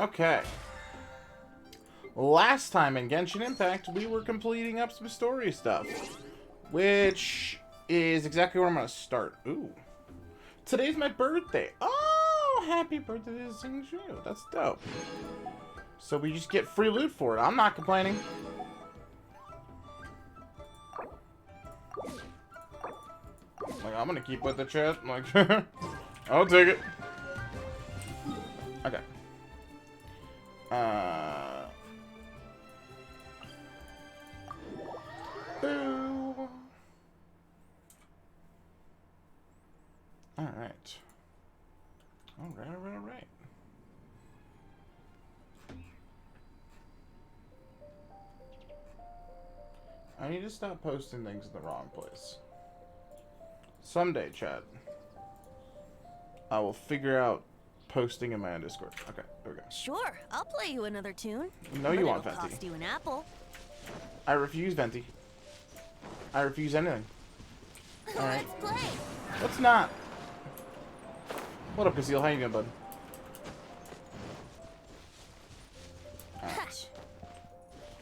Okay. Last time in Genshin Impact, we were completing up some story stuff. Which is exactly where I'm going to start. Ooh. Today's my birthday. Oh, happy birthday to Xingqiu. That's dope. So we just get free loot for it. I'm not complaining. Like, I'm going to keep with the chat. Like, I'll take it. Okay. Boo. Alright. Alright. I need to stop posting things in the wrong place. Someday, chat, I will figure out posting in my own Discord. Okay, there we go. Sure, I'll play you another tune. No, you won't, It'll Venti. cost you an apple. I refuse, Venti. I refuse anything. Alright. Let's play. Let's not. What up, Casil? How you doing, bud? Alright.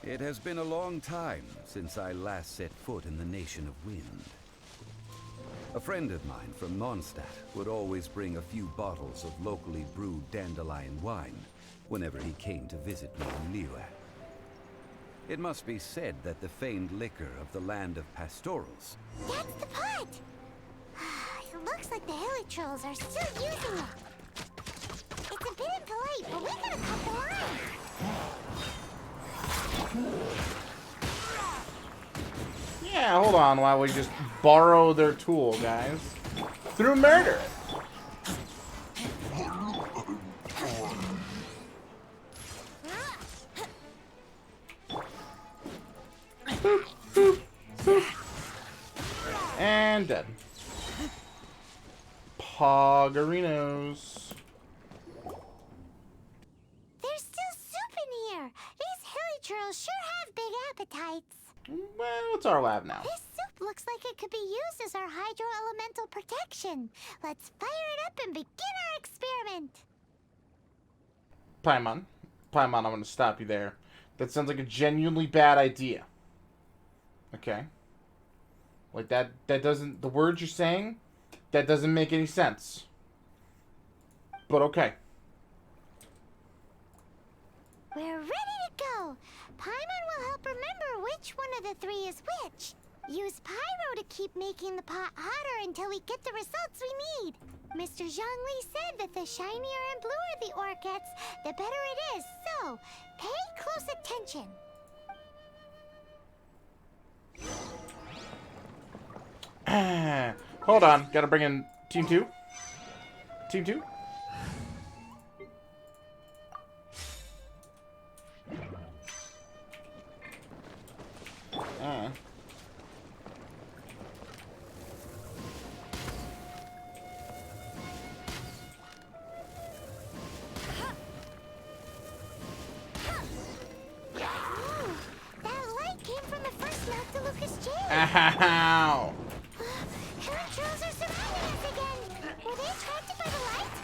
It has been a long time since I last set foot in the Nation of Wind. A friend of mine from Mondstadt would always bring a few bottles of locally brewed dandelion wine whenever he came to visit me in Liyue. It must be said that the famed liquor of the land of pastorals... That's the pot! It looks like the hilly trolls are still using it. It's a bit impolite, but we gotta cut the line. Yeah, hold on while we just borrow their tool, guys. Through murder! Boop, boop, boop. And dead. Poggerinos. There's still soup in here. These hilly trolls sure have big appetites. Well, it's our lab now. This soup looks like it could be used as our hydro-elemental protection. Let's fire it up and begin our experiment. Paimon, I'm gonna stop you there. That sounds like a genuinely bad idea. Okay? Like, that doesn't... The words you're saying, that doesn't make any sense. But okay. We're ready to go. Paimon will help remember which one of the three is which. Use pyro to keep making the pot hotter until we get the results we need. Mr. Zhongli said that the shinier and bluer the ore gets, the better it is. So, pay close attention. Hold on. Gotta bring in Team 2. Team 2? Ow! Hilly trolls are surrounding us again. Were they attracted by the light?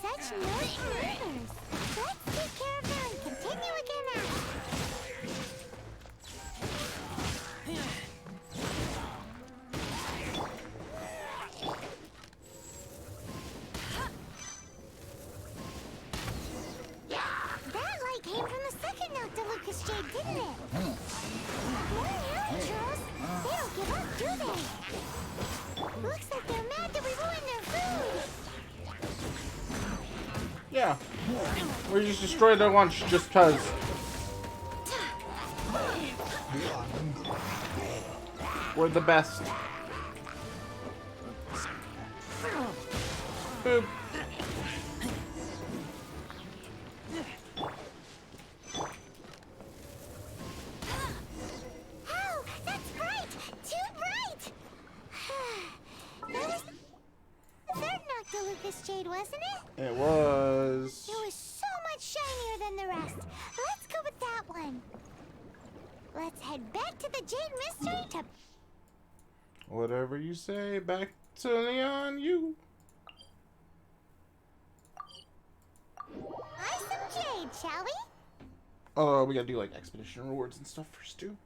Such nice neighbors. Let's take care of them and continue again now. That light came from the second note to Lucas Jade, didn't it? More hilly trolls. They don't give up, do they? Looks like they're mad that we ruined their food. Yeah. We just destroyed their lunch just cause. We're the best. Boop. Oh, that's bright! Too bright! That was the third Nocta Lucas Jade, wasn't it? It was. It was so much shinier than the rest. Let's go with that one. Let's head back to the Jade Mystery to... Whatever you say, back to Leon, you. shall we? Oh, we gotta do like expedition rewards and stuff first too.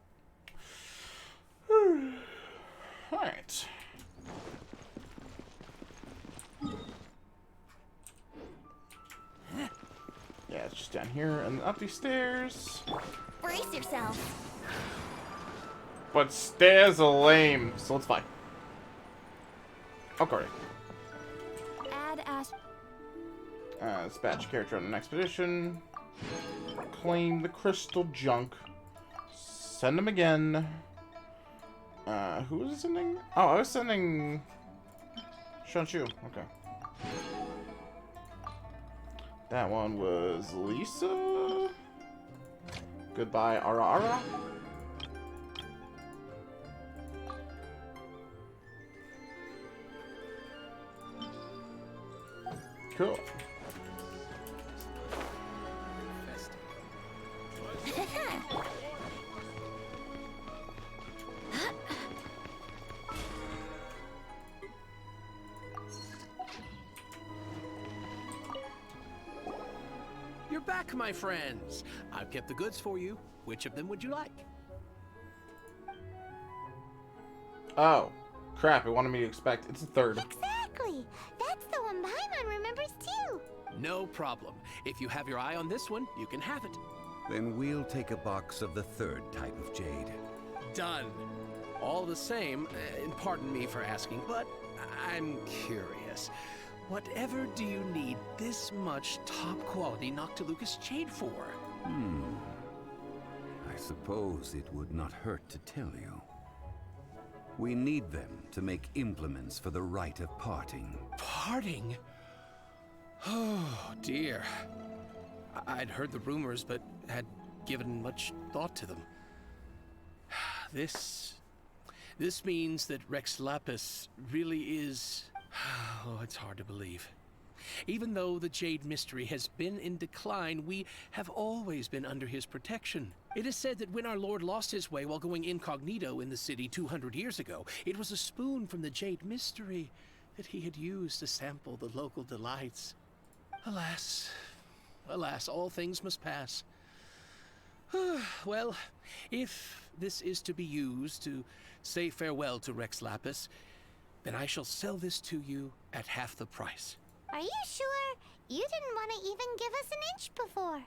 Alright. Yeah, it's just down here and up these stairs. Brace yourself. But stairs are lame, so it's fine. Okay. Add as Dispatch character on an expedition. Claim the crystal junk. Send him again. Who was it sending? Oh, I was sending Shanshu. Okay. That one was Lisa. Goodbye, Ara Ara. Cool. You're back, my friends. I've kept the goods for you. Which of them would you like? Oh, crap! It wanted me to expect. It's the third. Exactly. That's the one Paimon remembers too. No problem. If you have your eye on this one, you can have it. Then we'll take a box of the third type of jade. Done. All the same, and pardon me for asking, but I'm curious. Whatever do you need this much top-quality Noctilucous jade for? I suppose it would not hurt to tell you. We need them to make implements for the rite of parting. Parting? Oh, dear. I'd heard the rumors, but had given much thought to them. This means that Rex Lapis really is... Oh, it's hard to believe. Even though the Jade Mystery has been in decline, we have always been under his protection. It is said that when our Lord lost his way while going incognito in the city 200 years ago, it was a spoon from the Jade Mystery that he had used to sample the local delights. Alas, alas, all things must pass. Well, if this is to be used to say farewell to Rex Lapis, then I shall sell this to you at half the price. Are you sure? You didn't want to even give us an inch before.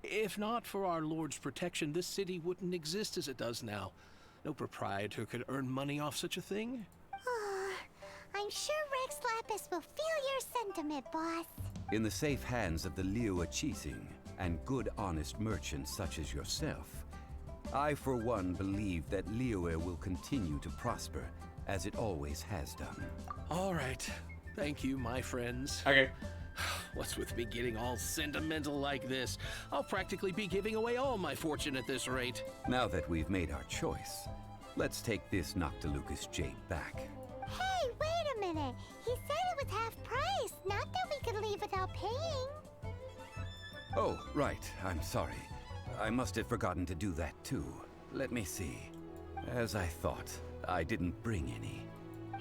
If not for our Lord's protection, this city wouldn't exist as it does now. No proprietor could earn money off such a thing. I'm sure Rex Lapis will feel your sentiment, boss. In the safe hands of the Liua Chising and good honest merchants such as yourself, I for one believe that Liua will continue to prosper as it always has done. All right. Thank you, my friends. Okay. What's with me getting all sentimental like this? I'll practically be giving away all my fortune at this rate. Now that we've made our choice, let's take this Noctilucous jade back. Hey, wait a minute. He said it was half price, not that we could leave without paying. Oh, right. I'm sorry. I must have forgotten to do that too. Let me see. As I thought, I didn't bring any.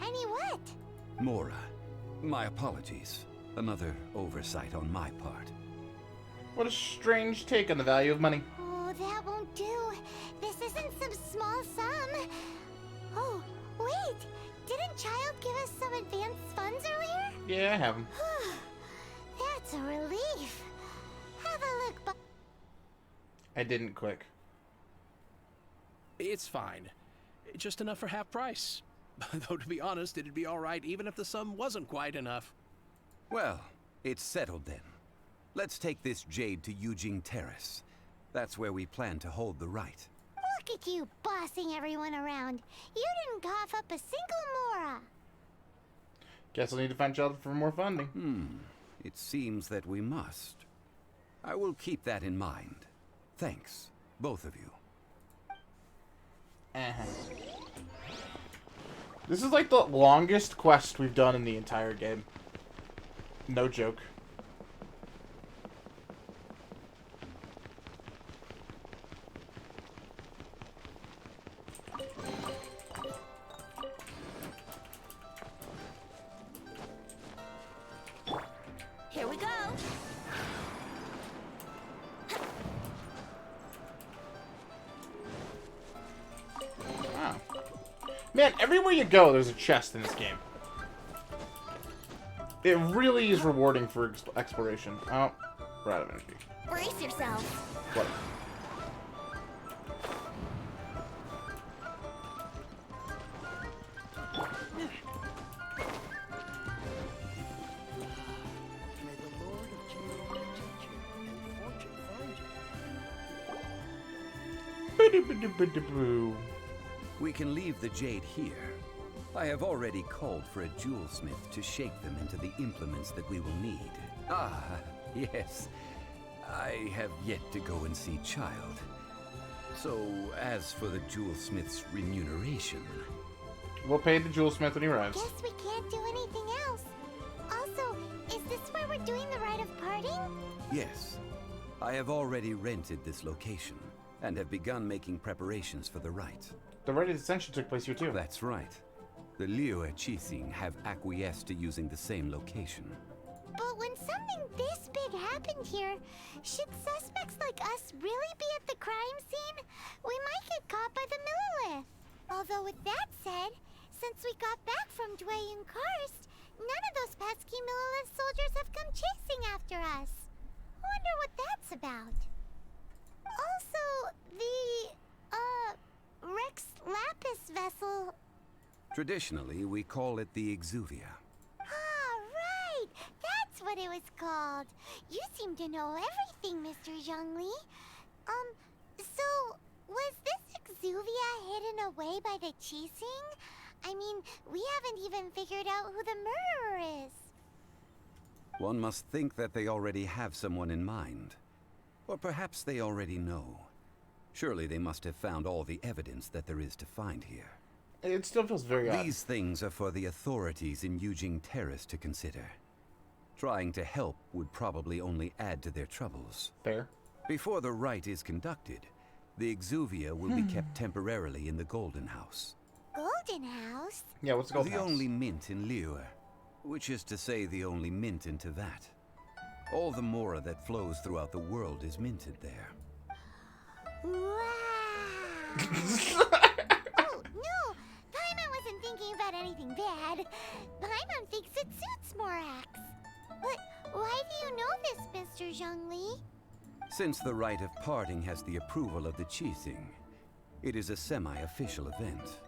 Any what? Mora. My apologies. Another oversight on my part. What a strange take on the value of money. Oh, that won't do. This isn't some small sum. Oh, wait. Didn't Child give us some advanced funds earlier? Yeah, I have them. That's a relief. Have a look, but I didn't quick. It's fine. Just enough for half price. Though, to be honest, it'd be all right even if the sum wasn't quite enough. Well, it's settled then. Let's take this jade to Yujing Terrace. That's where we plan to hold the rite. look at you bossing everyone around. You didn't cough up a single Mora. Guess we'll need to find shelter for more funding. It seems that we must. I will keep that in mind. Thanks, both of you. This is like the longest quest we've done in the entire game. No joke. Here we go. Man, everywhere you go, there's a chest in this game. It really is rewarding for exploration. Oh, we're out of energy. Brace yourself. What? May the Lord of Jade protect you and fortune find you. We can leave the jade here. I have already called for a jewelsmith to shape them into the implements that we will need. Ah, yes. I have yet to go and see Child. So, as for the jewelsmith's remuneration... We'll pay the jewelsmith when he arrives. Guess we can't do anything else. Also, is this where we're doing the rite of parting? Yes. I have already rented this location, and have begun making preparations for the rite. The rite of ascension took place here too. That's right. The Liyue Qixing have acquiesced to using the same location. But when something this big happened here, should suspects like us really be at the crime scene? We might get caught by the Millilith. Although with that said, since we got back from Dwayne Karst, none of those pesky Millilith soldiers have come chasing after us. Wonder what that's about. Also, the, Rex Lapis vessel. Traditionally, we call it the Exuvia. Ah, right! That's what it was called. You seem to know everything, Mr. Zhongli. So, was this Exuvia hidden away by the Qixing? I mean, we haven't even figured out who the murderer is. One must think that they already have someone in mind. Or perhaps they already know. Surely they must have found all the evidence that there is to find here. It still feels very odd. These things are for the authorities in Yujing Terrace to consider. Trying to help would probably only add to their troubles. Fair. Before the rite is conducted, the Exuvia will be kept temporarily in the Golden House. Golden House? Yeah, what's it called? The only mint in Liyue, which is to say the only mint in Tevat. All the mora that flows throughout the world is minted there. Wow! Oh, no! Paimon wasn't thinking about anything bad. Paimon thinks it suits Morax. But why do you know this, Mr. Zhongli? Since the rite of parting has the approval of the Qixing, it is a semi-official event.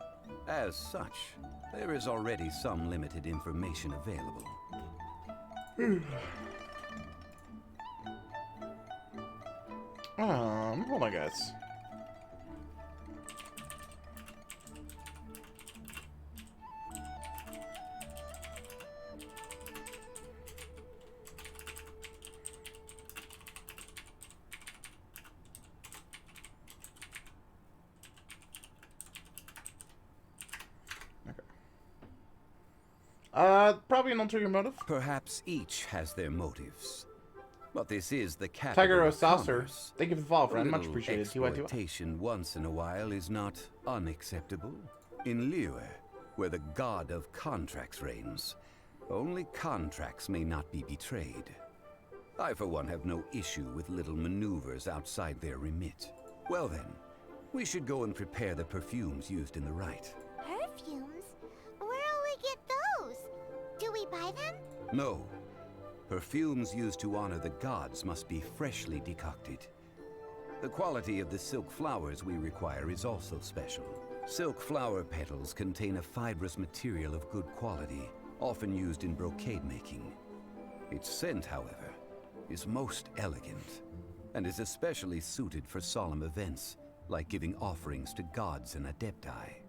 As such, there is already some limited information available. Hold on, guys. Probably an ulterior motive. Perhaps each has their motives. But this is the capital Tiger of Saucer. commerce. Thank you for the follow, A friend. Much little appreciated. exploitation once in a while is not unacceptable. In Liyue, where the god of contracts reigns, only contracts may not be betrayed. I, for one, have no issue with little maneuvers outside their remit. Well then, we should go and prepare the perfumes used in the rite. Perfumes? Where'll we get those? Do we buy them? No. Perfumes used to honor the gods must be freshly decocted. The quality of the silk flowers we require is also special. Silk flower petals contain a fibrous material of good quality, often used in brocade making. Its scent, however, is most elegant, and is especially suited for solemn events, like giving offerings to gods and adepti.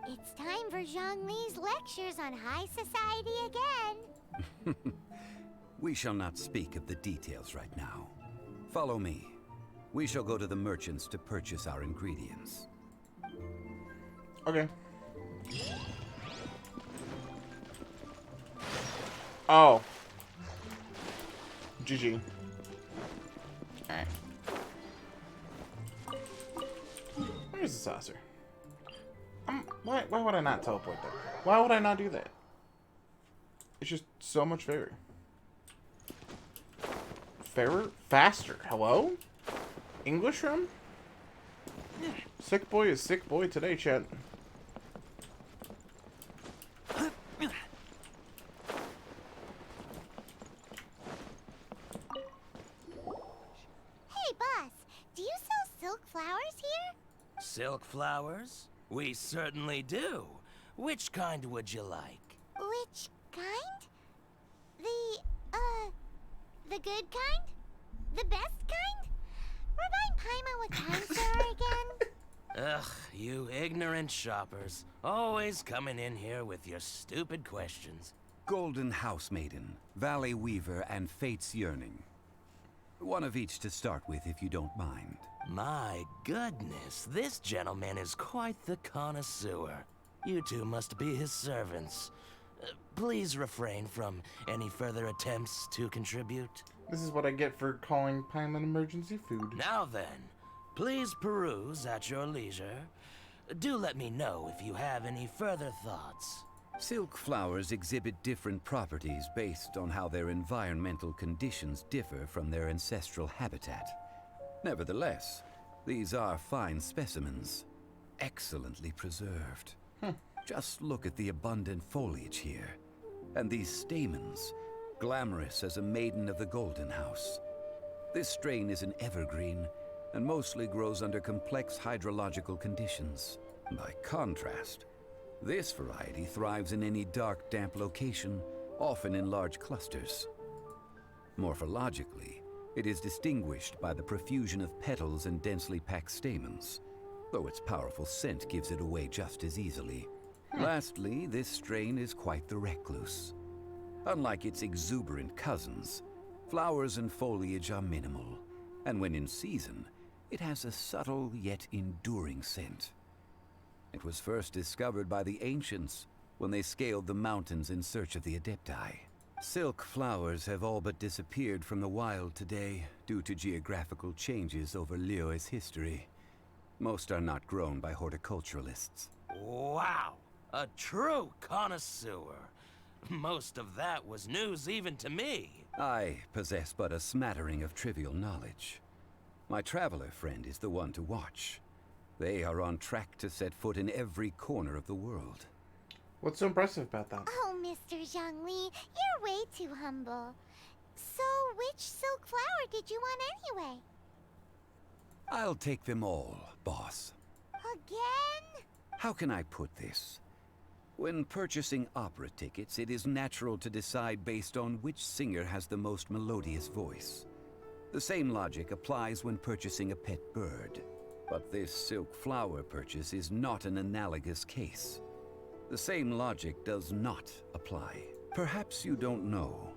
It's time for Zhongli's lectures on high society again. We shall not speak of the details right now. Follow me. We shall go to the merchants to purchase our ingredients. Okay. Oh. GG. Alright. Where's the saucer? Why would I not teleport there? Why would I not do that? It's just so much fairer. Fairer? Faster. Hello? English room? Sick boy is sick boy today, chat. silk flowers? We certainly do. Which kind would you like? Which kind? The good kind? The best kind? Remind Paimon what kinds there are again? Ugh, you ignorant shoppers. Always coming in here with your stupid questions. Golden House Maiden, Valley Weaver, and Fate's Yearning. One of each to start with, if you don't mind. My goodness, this gentleman is quite the connoisseur. You two must be his servants. Please refrain from any further attempts to contribute. This is what I get for calling Paimon emergency food. Now then, please peruse at your leisure. Do let me know if you have any further thoughts. Silk flowers exhibit different properties based on how their environmental conditions differ from their ancestral habitat. Nevertheless, these are fine specimens, excellently preserved. Just look at the abundant foliage here, and these stamens, glamorous as a maiden of the Golden House. This strain is an evergreen, and mostly grows under complex hydrological conditions. By contrast, this variety thrives in any dark, damp location, often in large clusters. Morphologically, it is distinguished by the profusion of petals and densely packed stamens, though its powerful scent gives it away just as easily. Lastly, this strain is quite the recluse. Unlike its exuberant cousins, flowers and foliage are minimal, and when in season, it has a subtle yet enduring scent. It was first discovered by the ancients when they scaled the mountains in search of the Adepti. Silk flowers have all but disappeared from the wild today due to geographical changes over Liyue's history. Most are not grown by horticulturalists. Wow! A true connoisseur. Most of that was news even to me. I possess but a smattering of trivial knowledge. My traveler friend is the one to watch. They are on track to set foot in every corner of the world. What's so impressive about that? Oh, Mr. Zhongli, you're way too humble. So, which silk flower did you want anyway? I'll take them all, boss. Again? How can I put this? When purchasing opera tickets, it is natural to decide based on which singer has the most melodious voice. The same logic applies when purchasing a pet bird. But this silk flower purchase is not an analogous case. The same logic does not apply. Perhaps you don't know.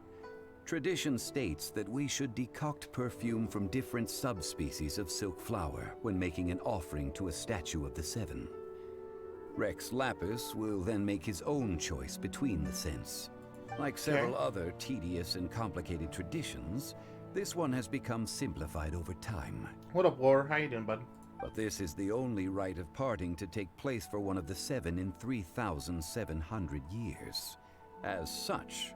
Tradition states that we should decoct perfume from different subspecies of silk flower when making an offering to a statue of the Seven. Rex Lapis will then make his own choice between the scents. Like several other tedious and complicated traditions, this one has become simplified over time. What up, War? How you doing, bud? But this is the only rite of parting to take place for one of the Seven in 3,700 years. As such,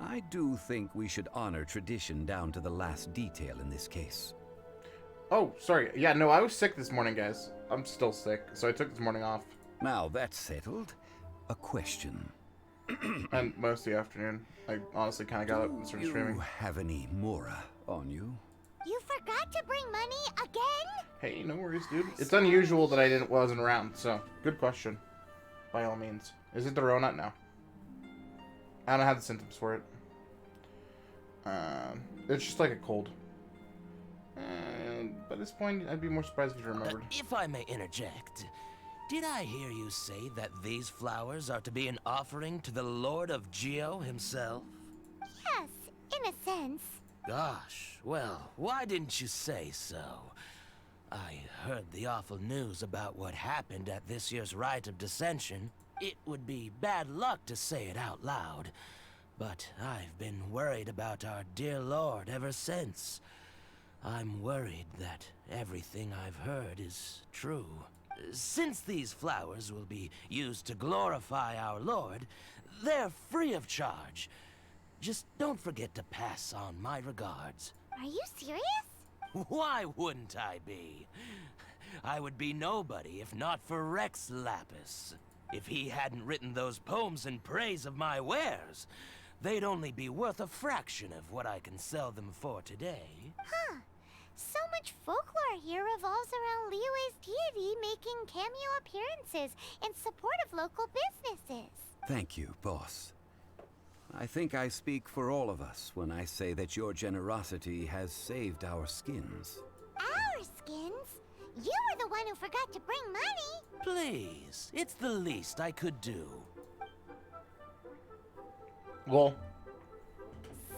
I do think we should honor tradition down to the last detail in this case. Oh, sorry. Yeah, no, I was sick this morning, guys. I'm still sick, so I took this morning off. Now that's settled, a question. And most of the afternoon. I honestly kind of got up and started Do streaming. you have any Mora on you? You forgot to bring money again? Hey, no worries, dude. It's unusual that I wasn't around, so good question. By all means. Is it the Rona? No. I don't have the symptoms for it. It's just like a cold. By this point, I'd be more surprised if you remembered. If I may interject, did I hear you say that these flowers are to be an offering to the Lord of Geo himself? Yes, in a sense. Gosh, well, why didn't you say so? I heard the awful news about what happened at this year's Rite of Dissension. It would be bad luck to say it out loud, but I've been worried about our dear Lord ever since. I'm worried that everything I've heard is true. Since these flowers will be used to glorify our Lord, they're free of charge. Just don't forget to pass on my regards. Are you serious? Why wouldn't I be? I would be nobody if not for Rex Lapis. If he hadn't written those poems in praise of my wares, they'd only be worth a fraction of what I can sell them for today. Huh. So much folklore here revolves around Liyue's deity making cameo appearances in support of local businesses. Thank you, boss. I think I speak for all of us when I say that your generosity has saved our skins. Our skins? You were the one who forgot to bring money. Please, it's the least I could do. Well,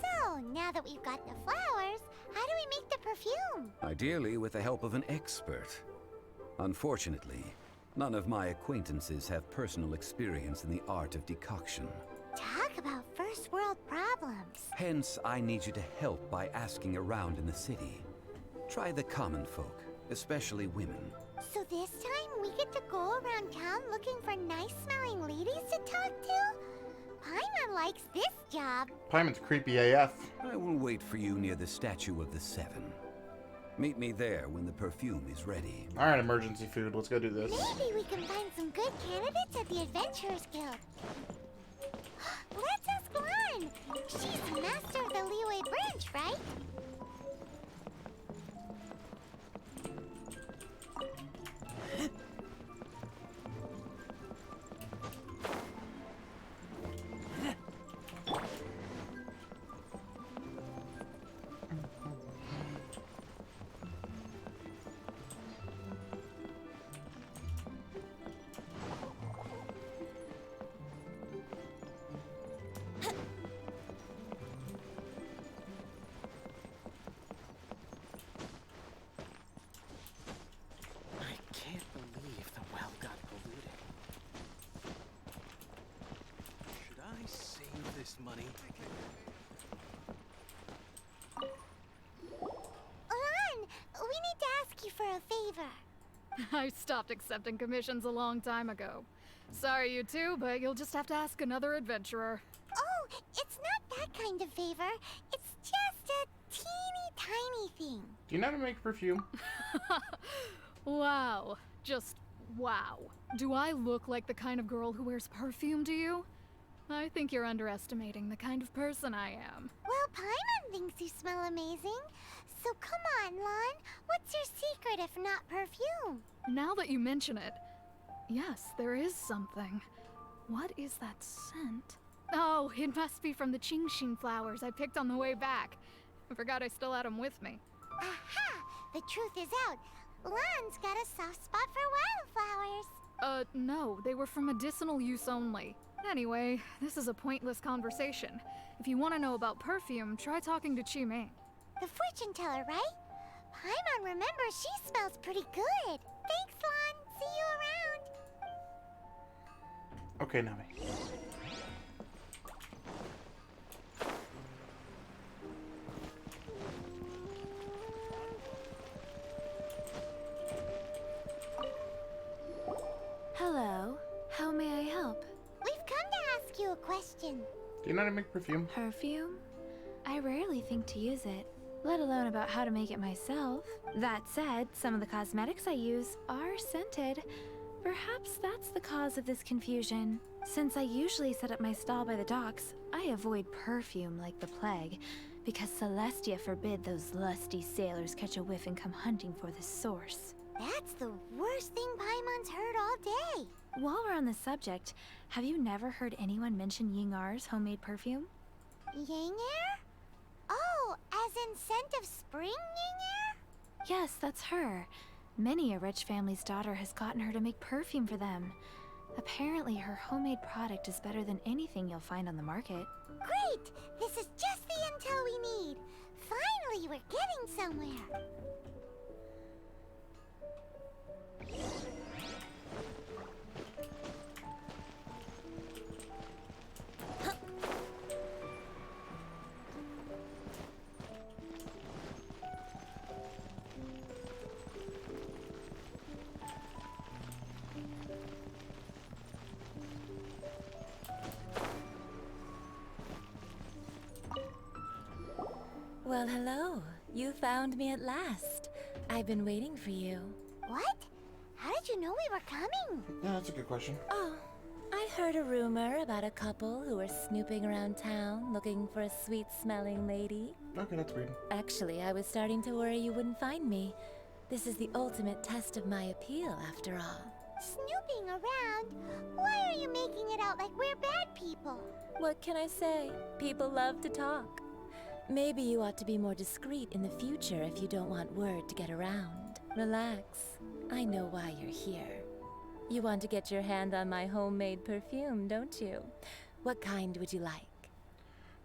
So, now that we've got the flowers, how do we make the perfume? Ideally with the help of an expert. Unfortunately, none of my acquaintances have personal experience in the art of decoction. Talk about first world problems. Hence, I need you to help by asking around in the city. Try the common folk, especially women. So this time we get to go around town looking for nice-smelling ladies to talk to? Paimon likes this job. Paimon's creepy AF. I will wait for you near the Statue of the Seven. Meet me there when the perfume is ready. Alright, emergency food. Let's go do this. Maybe we can find some good candidates at the Adventurers Guild. Let's ask Lan. She's master of the Liyue branch, right? I can't believe the well got polluted. Should I save this money? Lan, we need to ask you for a favor. I stopped accepting commissions a long time ago. Sorry, you two, but you'll just have to ask another adventurer. Oh, it's not that kind of favor. It's just a teeny tiny thing. Do you know how to make perfume? Wow. Just wow. Do I look like the kind of girl who wears perfume to you? I think you're underestimating the kind of person I am. Well, Paimon thinks you smell amazing. So come on, Lan. What's your secret if not perfume? Now that you mention it, yes, there is something. What is that scent? Oh, it must be from the Genshin flowers I picked on the way back. I forgot I still had them with me. Aha! The truth is out. Lan's got a soft spot for wildflowers. No, they were for medicinal use only. Anyway, this is a pointless conversation. If you want to know about perfume, try talking to Chi-Ming. The fortune teller, right? Paimon remembers she smells pretty good. Thanks, Lan. See you around. Okay, Nami. Hello. How may I help? We've come to ask you a question. Do you know how to make perfume? Perfume? I rarely think to use it, let alone about how to make it myself. That said, some of the cosmetics I use are scented. Perhaps that's the cause of this confusion. Since I usually set up my stall by the docks, I avoid perfume like the plague, because Celestia forbid those lusty sailors catch a whiff and come hunting for the source. That's the worst thing Paimon's heard all day. While we're on the subject, have you never heard anyone mention Yingar's homemade perfume? Yingar? Oh, as in scent of spring, Yingar? Yes, that's her. Many a rich family's daughter has gotten her to make perfume for them. Apparently, her homemade product is better than anything you'll find on the market. Great! This is just the intel we need. Finally, we're getting somewhere. Well, hello. You found me at last. I've been waiting for you. What? How did you know we were coming? Yeah, that's a good question. Oh, I I heard a rumor about a couple who were snooping around town looking for a sweet-smelling lady. Okay, that's weird. Actually, I was starting to worry you wouldn't find me. This is the ultimate test of my appeal, after all. Snooping around? Why are you making it out like we're bad people? What can I say? People love to talk. Maybe you ought to be more discreet in the future if you don't want word to get around. Relax. I know why you're here. You want to get your hand on my homemade perfume, don't you? What kind would you like?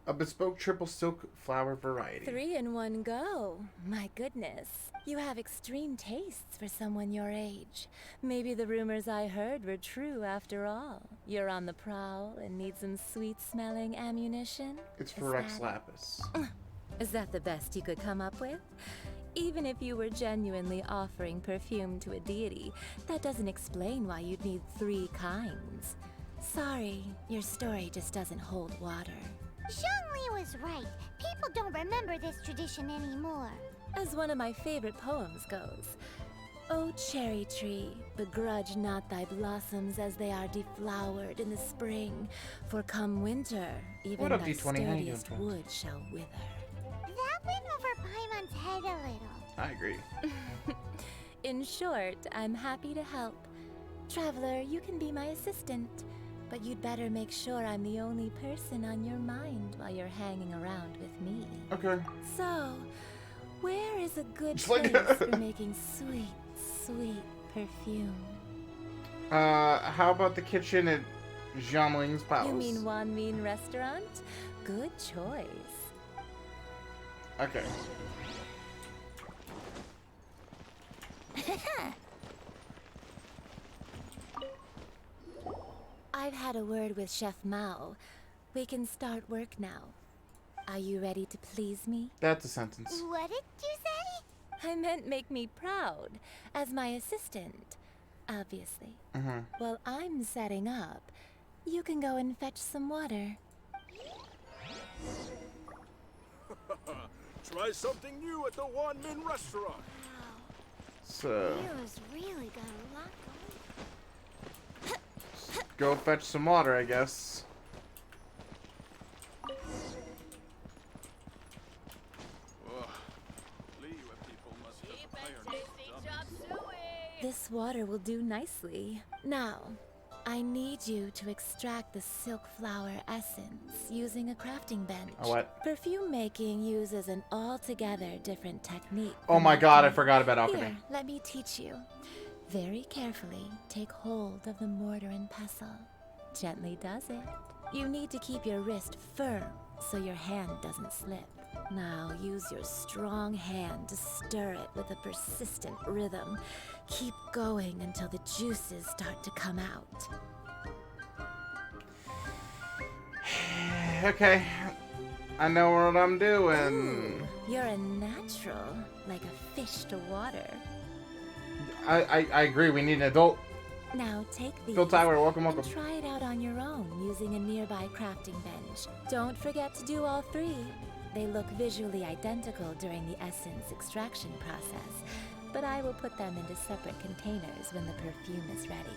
A bespoke triple silk flower variety. 3 in one go. My goodness. You have extreme tastes for someone your age. Maybe the rumors I heard were true after all. You're on the prowl and need some sweet-smelling ammunition? It's for Rex Lapis. Is that the best you could come up with? Even if you were genuinely offering perfume to a deity, that doesn't explain why you'd need 3 kinds. Sorry, your story just doesn't hold water. Zhongli was right. People don't remember this tradition anymore. As one of my favorite poems goes, "O cherry tree, begrudge not thy blossoms as they are deflowered in the spring, for come winter, even What up, thy D20? How you doing, sturdiest friend? wood shall wither." That went over Paimon's head a little. I agree. In short, I'm happy to help. Traveler, you can be my assistant, but you'd better make sure I'm the only person on your mind while you're hanging around with me. Okay. So, where is a good Just like- place for making sweet, sweet perfume? How about the kitchen at Zhongling's palace? You mean Wan Min restaurant? Good choice. Okay. I've had a word with Chef Mao. We can start work now. Are you ready to please me? That's a sentence. What did you say? I meant make me proud, as my assistant, obviously. Mm-hmm. While I'm setting up, you can go and fetch some water. Try something new at the Wan Min restaurant. So, Hero's really got a lot going. go fetch some water, I guess. This water will do nicely. Now, I need you to extract the silk flower essence using a crafting bench. A what? Perfume making uses an altogether different technique. Oh from my god, I alchemy. forgot about alchemy. Here, let me teach you. Very carefully, take hold of the mortar and pestle. Gently does it. You need to keep your wrist firm so your hand doesn't slip. Now use your strong hand to stir it with a persistent rhythm. Keep going until the juices start to come out. Okay. I know what I'm doing. Ooh, you're a natural, like a fish to water. I agree, we need an adult. Now take these Phil Tyler, welcome, welcome. and try it out on your own using a nearby crafting bench. Don't forget to do all 3. They look visually identical during the essence extraction process, but I will put them into separate containers when the perfume is ready.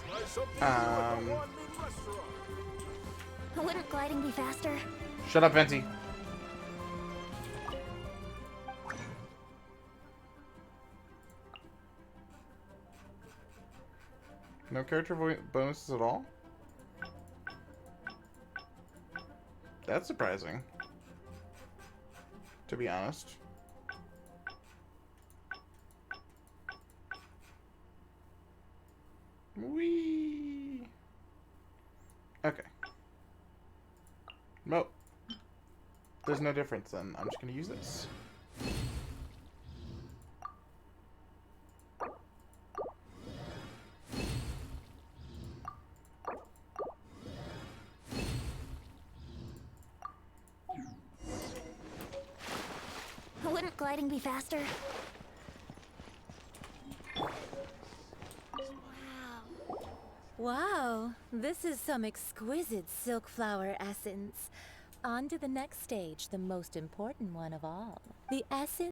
Try something new at the Wan Min restaurant. Wouldn't gliding be faster? Shut up, Venti. No character bonuses at all? That's surprising. To be honest. Whee! Okay. Nope. There's no difference then. I'm just gonna use this. Wouldn't gliding be faster? Wow, this is some exquisite silk flower essence. On to the next stage, the most important one of all. The essence